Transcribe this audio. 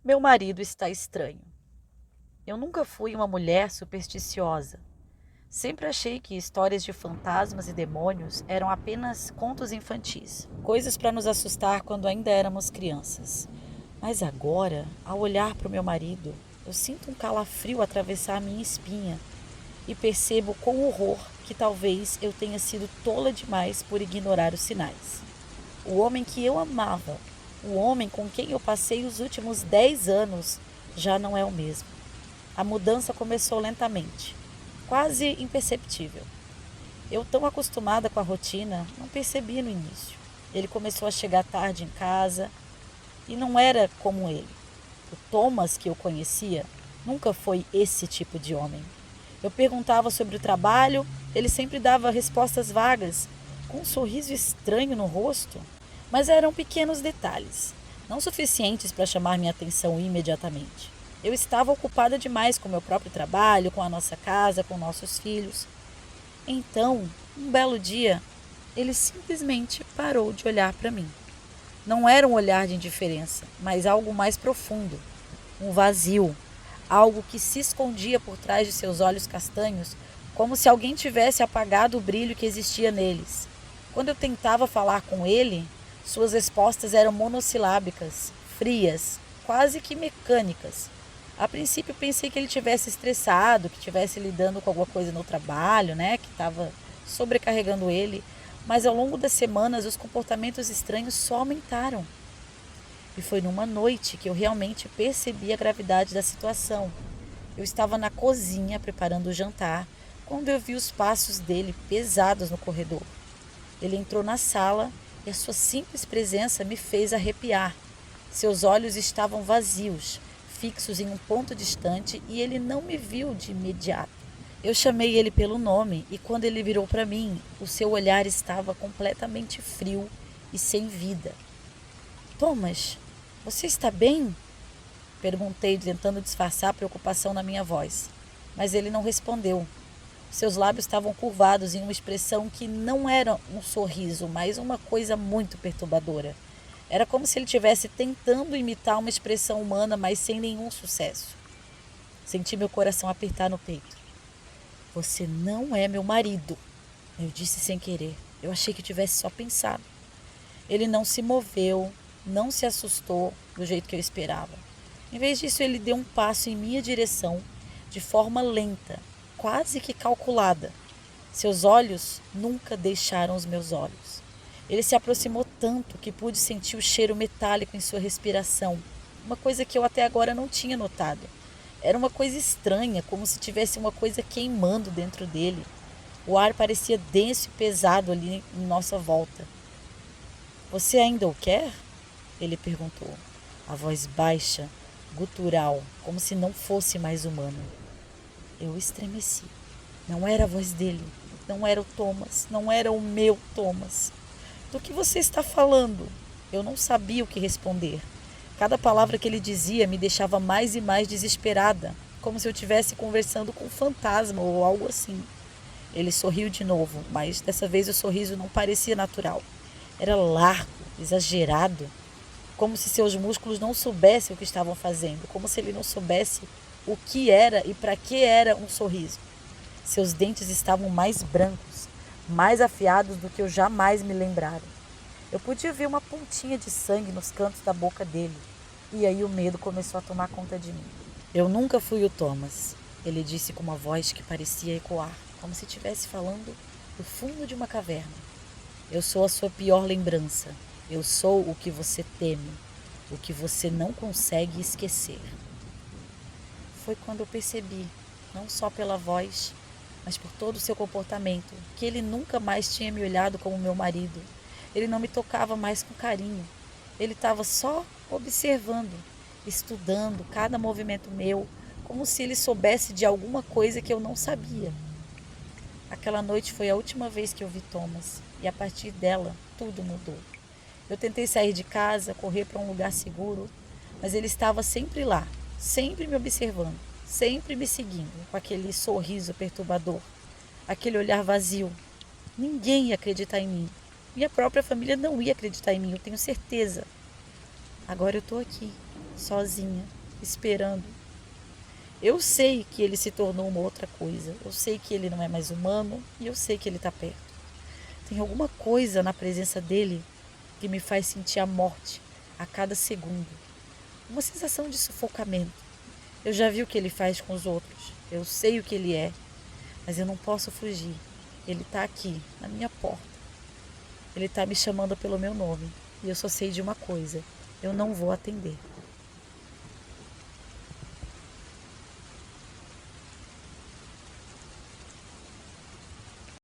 Meu marido está estranho. Eu nunca fui uma mulher supersticiosa. Sempre achei que histórias de fantasmas e demônios eram apenas contos infantis, coisas para nos assustar quando ainda éramos crianças. Mas agora, ao olhar para o meu marido, eu sinto um calafrio atravessar minha espinha e percebo com horror que talvez eu tenha sido tola demais por ignorar os sinais. O homem que eu amava, o homem com quem eu passei os últimos 10 anos, já não é o mesmo. A mudança começou lentamente, quase imperceptível. Eu, tão acostumada com a rotina, não percebi no início. Ele começou a chegar tarde em casa e não era como ele. O Thomas que eu conhecia nunca foi esse tipo de homem. Eu perguntava sobre o trabalho, ele sempre dava respostas vagas, com um sorriso estranho no rosto. Mas eram pequenos detalhes, não suficientes para chamar minha atenção imediatamente. Eu estava ocupada demais com meu próprio trabalho, com a nossa casa, com nossos filhos. Então, um belo dia, ele simplesmente parou de olhar para mim. Não era um olhar de indiferença, mas algo mais profundo, um vazio, algo que se escondia por trás de seus olhos castanhos, como se alguém tivesse apagado o brilho que existia neles. Quando eu tentava falar com ele, suas respostas eram monossilábicas, frias, quase que mecânicas. A princípio pensei que ele tivesse estressado, que estivesse lidando com alguma coisa no trabalho, que estava sobrecarregando ele, mas ao longo das semanas os comportamentos estranhos só aumentaram. E foi numa noite que eu realmente percebi a gravidade da situação. Eu estava na cozinha preparando o jantar, quando eu vi os passos dele pesados no corredor. Ele entrou na sala e a sua simples presença me fez arrepiar. Seus olhos estavam vazios, fixos em um ponto distante, e ele não me viu de imediato. Eu chamei ele pelo nome e quando ele virou para mim, o seu olhar estava completamente frio e sem vida. Thomas, você está bem? Perguntei, tentando disfarçar a preocupação na minha voz. Mas ele não respondeu. Seus lábios estavam curvados em uma expressão que não era um sorriso, mas uma coisa muito perturbadora. Era como se ele estivesse tentando imitar uma expressão humana, mas sem nenhum sucesso. Senti meu coração apertar no peito. Você não é meu marido, eu disse sem querer. Eu achei que tivesse só pensado. Ele não se moveu, não se assustou do jeito que eu esperava. Em vez disso, ele deu um passo em minha direção, de forma lenta, quase que calculada. Seus olhos nunca deixaram os meus olhos. Ele se aproximou tanto que pude sentir o cheiro metálico em sua respiração, uma coisa que eu até agora não tinha notado. Era uma coisa estranha, como se tivesse uma coisa queimando dentro dele. O ar parecia denso e pesado ali em nossa volta. Você ainda o quer? Ele perguntou. A voz baixa, gutural, como se não fosse mais humana. Eu estremeci. Não era a voz dele, não era o Thomas, não era o meu Thomas. Do que você está falando? Eu não sabia o que responder. Cada palavra que ele dizia me deixava mais e mais desesperada, como se eu estivesse conversando com um fantasma ou algo assim. Ele sorriu de novo, mas dessa vez o sorriso não parecia natural. Era largo, exagerado, como se seus músculos não soubessem o que estavam fazendo, como se ele não soubesse o que era e para que era um sorriso. Seus dentes estavam mais brancos, mais afiados do que eu jamais me lembrara. Eu podia ver uma pontinha de sangue nos cantos da boca dele, e aí o medo começou a tomar conta de mim. Eu nunca fui o Thomas, ele disse com uma voz que parecia ecoar, como se estivesse falando do fundo de uma caverna. Eu sou a sua pior lembrança. Eu sou o que você teme, o que você não consegue esquecer. Foi quando eu percebi, não só pela voz, mas por todo o seu comportamento, que ele nunca mais tinha me olhado como meu marido. Ele não me tocava mais com carinho. Ele estava só observando, estudando cada movimento meu, como se ele soubesse de alguma coisa que eu não sabia. Aquela noite foi a última vez que eu vi Thomas, e a partir dela, tudo mudou. Eu tentei sair de casa, correr para um lugar seguro, mas ele estava sempre lá, sempre me observando, sempre me seguindo, com aquele sorriso perturbador, aquele olhar vazio. Ninguém ia acreditar em mim. Minha própria família não ia acreditar em mim, eu tenho certeza. Agora eu estou aqui, sozinha, esperando. Eu sei que ele se tornou uma outra coisa. Eu sei que ele não é mais humano e eu sei que ele está perto. Tem alguma coisa na presença dele que me faz sentir a morte a cada segundo. Uma sensação de sufocamento. Eu já vi o que ele faz com os outros. Eu sei o que ele é, mas eu não posso fugir. Ele está aqui, na minha porta. Ele está me chamando pelo meu nome. E eu só sei de uma coisa: eu não vou atender.